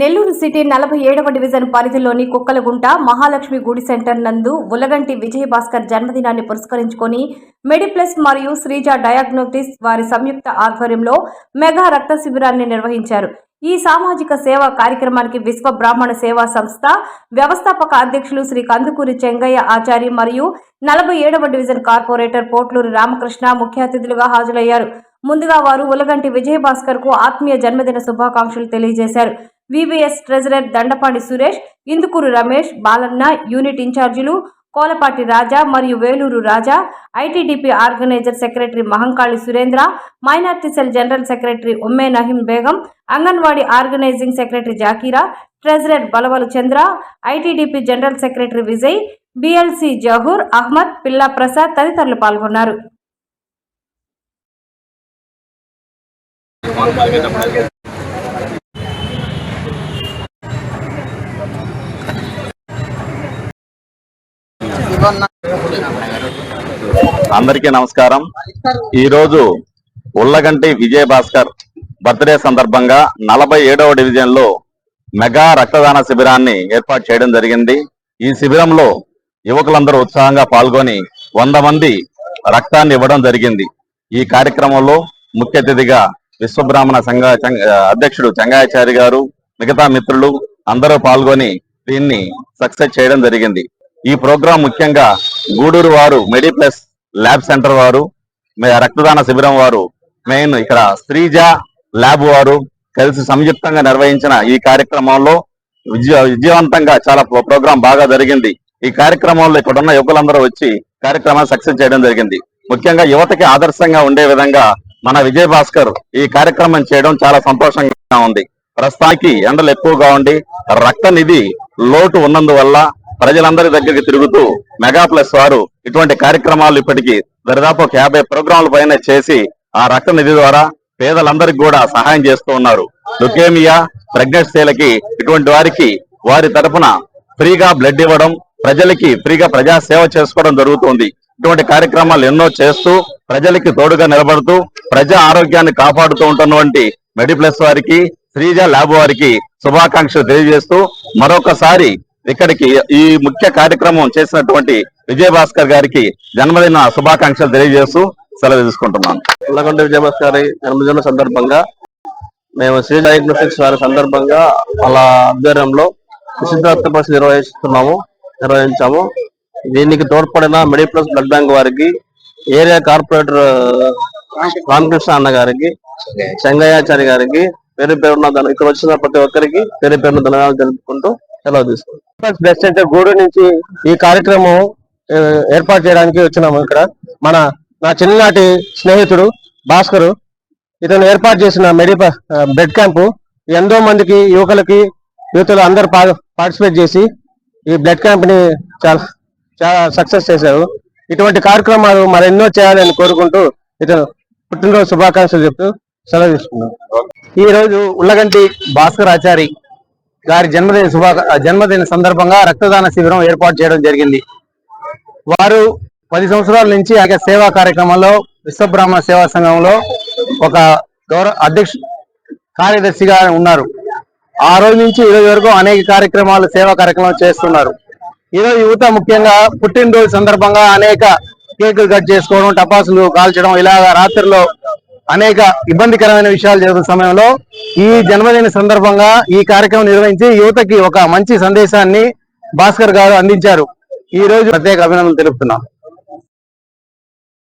Nellore city 47వ division పరిధిలోని కుక్కలగుంట మహాలక్ష్మి గుడి centre నందు ఉలగంటి విజయభాస్కర్ జన్మదినాన్ని పురస్కరించుకొని మెడిప్లస్ మరియు శ్రీజ డయాగ్నోస్టిక్స్ వారి సంయుక్త ఆధ్వర్యంలో మెగా రక్త శిబిరాన్ని నిర్వహించారు. ఈ సామాజిక సేవా కార్యక్రమానికి విశ్వ బ్రాహ్మణ సేవా సంస్థ వ్యవస్థాపక అధ్యక్షులు శ్రీ కందుకూరి చెంగయ్య ఆచారి మరియు 47వ డివిజన్ కార్పొరేటర్ పోట్లూరి రామకృష్ణ ముఖ్య అతిథులుగా హాజరయ్యారు. ముందుగా వారు ఉలగంటి విజయభాస్కర్ కు ఆత్మీయ జన్మదిన శుభాకాంక్షలు తెలియజేశారు. VVS treasurer Dandapati Suresh, Indukuru Ramesh, Balanna, unit ఇన్ఛార్జీలు కోలపాటి రాజా మరియు Veluru Raja, ITDP organiser secretary Mahankali Surendra, minority cell general secretary Umme Naheem Begum, anganwadi organising secretary Zakira, treasurer Balavalu Chandra, ITDP general secretary Vijay, BLC Zahoor Ahmed, Pilla Prasad తదితరులు పాల్గొన్నారు. అందరికీ నమస్కారం. ఈ రోజు ఉల్లగంటి విజయభాస్కర్ బర్త్డే సందర్భంగా 47వ డివిజన్ లో మెగా రక్తదాన శిబిరాన్ని ఏర్పాటు చేయడం జరిగింది. ఈ శిబిరంలో యువకులందరూ ఉత్సాహంగా పాల్గొని 100 మంది రక్తాన్ని ఇవ్వడం జరిగింది. ఈ కార్యక్రమంలో ముఖ్య అతిథిగా విశ్వబ్రాహ్మణ సంఘ అధ్యక్షుడు చెంగాయాచారి గారు, మిగతా మిత్రులు అందరూ పాల్గొని దీన్ని సక్సెస్ చేయడం జరిగింది. ఈ ప్రోగ్రాం ముఖ్యంగా గూడూరు వారు మెడిప్లస్ ల్యాబ్ సెంటర్ వారు, రక్తదాన శిబిరం వారు, మెయిన్ ఇక్కడ శ్రీజ ల్యాబ్ వారు కలిసి సంయుక్తంగా నిర్వహించిన ఈ కార్యక్రమంలో విజయవంతంగా చాలా ప్రోగ్రాం బాగా జరిగింది. ఈ కార్యక్రమంలో ఇక్కడ ఉన్న యువకులందరూ వచ్చి కార్యక్రమాన్ని సక్సెస్ చేయడం జరిగింది. ముఖ్యంగా యువతకి ఆదర్శంగా ఉండే విధంగా మన విజయభాస్కర్ ఈ కార్యక్రమం చేయడం చాలా సంతోషంగా ఉంది. ప్రస్తుతానికి ఎండలు ఎక్కువగా ఉండి రక్త నిధి లోటు ఉన్నందువల్ల ప్రజలందరి దగ్గరికి తిరుగుతూ మెగా ప్లస్ వారు ఇటువంటి కార్యక్రమాలు ఇప్పటికీ దాదాపు 50 ప్రోగ్రాంల పైన చేసి ఆ రక్త నిధి ద్వారా పేదలందరికీ కూడా సహాయం చేస్తూ ఉన్నారు. లుకేమియా, ప్రెగ్నెన్సీలకి ఇటువంటి వారికి వారి తరఫున ఫ్రీగా బ్లడ్ ఇవ్వడం, ప్రజలకి ఫ్రీగా ప్రజా సేవ చేసుకోవడం జరుగుతుంది. ఇటువంటి కార్యక్రమాలు ఎన్నో చేస్తూ ప్రజలకి తోడుగా నిలబడుతూ ప్రజా ఆరోగ్యాన్ని కాపాడుతూ ఉంటున్నటువంటి మెడిప్లస్ వారికి, శ్రీజ ల్యాబ్ వారికి శుభాకాంక్షలు తెలియజేస్తూ మరొకసారి ఇక్కడికి ఈ ముఖ్య కార్యక్రమం చేసినటువంటి విజయభాస్కర్ గారికి జన్మదిన శుభాకాంక్షలు తెలియజేస్తూ సెలవు తీసుకుంటున్నాను. ఉల్లగంటి విజయభాస్కర్ జన్మదిన సందర్భంగా మేము శ్రీ డయాగ్నోస్టిక్స్ వారి సందర్భంగా వాళ్ళ ఆధ్వర్యంలో విశుద్ధ రక్త పరీక్ష నిర్వహించాము. దీనికి తోడ్పడిన మెడిప్లస్ బ్లడ్ బ్యాంక్ వారికి, ఏరియా కార్పొరేటర్ రామకృష్ణ అన్న గారికి, చెంగయాచారి గారికి పేరు పేరున్న ఇక్కడ వచ్చిన ప్రతి ఒక్కరికి పేరు పేరున ధన్యవాదాలు తెలుపుకుంటూ సెలవు తీసుకుంటాం. బ్లడ్ సెంటర్ గూడూరు నుంచి ఈ కార్యక్రమం ఏర్పాటు చేయడానికి వచ్చినాము. ఇక్కడ నా చిన్ననాటి స్నేహితుడు భాస్కరు ఇతను ఏర్పాటు చేసిన బ్లడ్ క్యాంపు ఎంతో మందికి యువతులు అందరు పార్టిసిపేట్ చేసి ఈ బ్లడ్ క్యాంప్ ని చాలా సక్సెస్ చేశారు. ఇటువంటి కార్యక్రమాలు మరెన్నో చేయాలని కోరుకుంటూ ఇతను పుట్టినరోజు శుభాకాంక్షలు చెప్తూ సెలవు తీసుకున్నాం. ఈ రోజు ఉల్లగంటి భాస్కర్ ఆచారి గారి జన్మదిన సందర్భంగా రక్తదాన శిబిరం ఏర్పాటు చేయడం జరిగింది. వారు 10 సంవత్సరాల నుంచి సేవా కార్యక్రమంలో విశ్వబ్రాహ్మణ సేవా సంఘంలో ఒక కార్యదర్శిగా ఉన్నారు. ఆ రోజు నుంచి ఈ రోజు వరకు అనేక సేవా కార్యక్రమాలు చేస్తున్నారు. ఈరోజు యువత ముఖ్యంగా పుట్టినరోజు సందర్భంగా అనేక కేకులు కట్ చేసుకోవడం, టపాసులు కాల్చడం, ఇలాగా రాత్రిలో అనేక ఇబ్బందికరమైన విషయాలు జరుగుతున్న సమయంలో ఈ జన్మదిన సందర్భంగా ఈ కార్యక్రమం నిర్వహించి యువతకి ఒక మంచి సందేశాన్ని భాస్కర్ గారు అందించారు. ఈ రోజు ప్రత్యేక అభినందనలు తెలుపుతున్నాం.